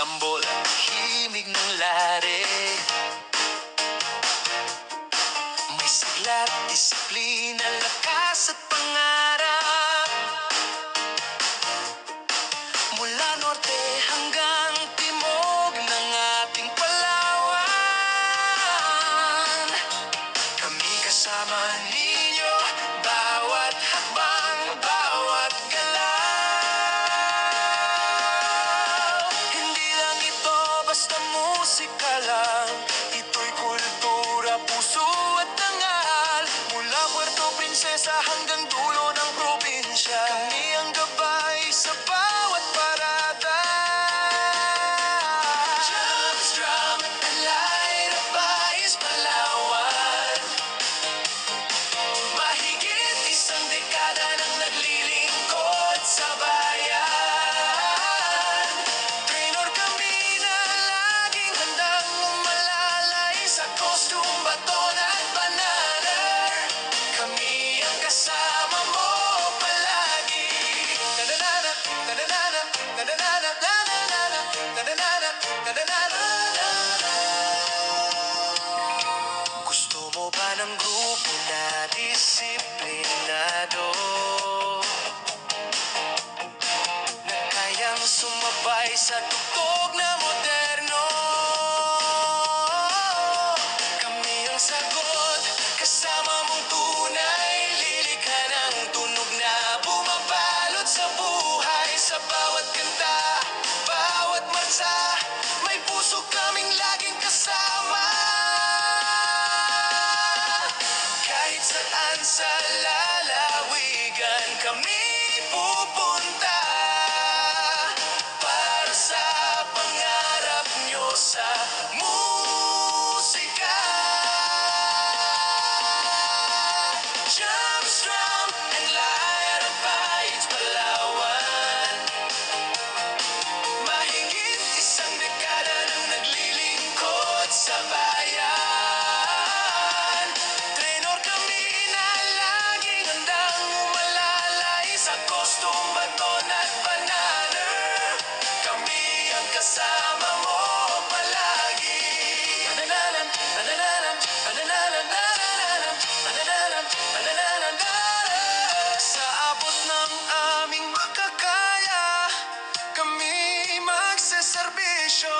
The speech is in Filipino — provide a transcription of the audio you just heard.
tambol, himig ng lare. May sigla't disiplina, lakas at pangarap. Mula norte hanggang timog ng ating Palawan, kami kasama ninyo, bawat hakbang, bawat galaw. Hindi lang ito basta musika lang, ito'y kultura, puso at dangal. Mula Puerto Princesa hanggang dulo ng probinsya, kami ang gabay sa bawat parada. Drums, drum, and light up Bayis Palawan. Mahigit isang dekada nang naglilingkod sa bayan. Trainor kami na laging handang umalalay sa costume, baton at banana. Kami ang kasama mo palagi. Nananana, nananana, nananana, nananana, nananana, nananana. Gusto mo ba ng grupo na disiplinado, na kayang sumabay sa tugtog na moderno? Kami ang sagot, kasama mong tunay, lilikha ng tunog na bumabalot sa buhay. Sa bawat kanta, bawat marsa, may puso kaming laging kasama. Kahit saan sa lalawigan kami pupunta, para sa pangarap nyo sa musika. Drums, drum, and light up Bayis Palawan. Mahigit isang dekada nang naglilingkod sa bayan. Trainor kami na laging handang umalalay sa costume, baton at banana. Kami ang kasama mo palagi. Nanananan, nanananan, nanananan, nanananan, nanananan, nanananan. Sa abot ng aming makakaya, kami magseserbisyo.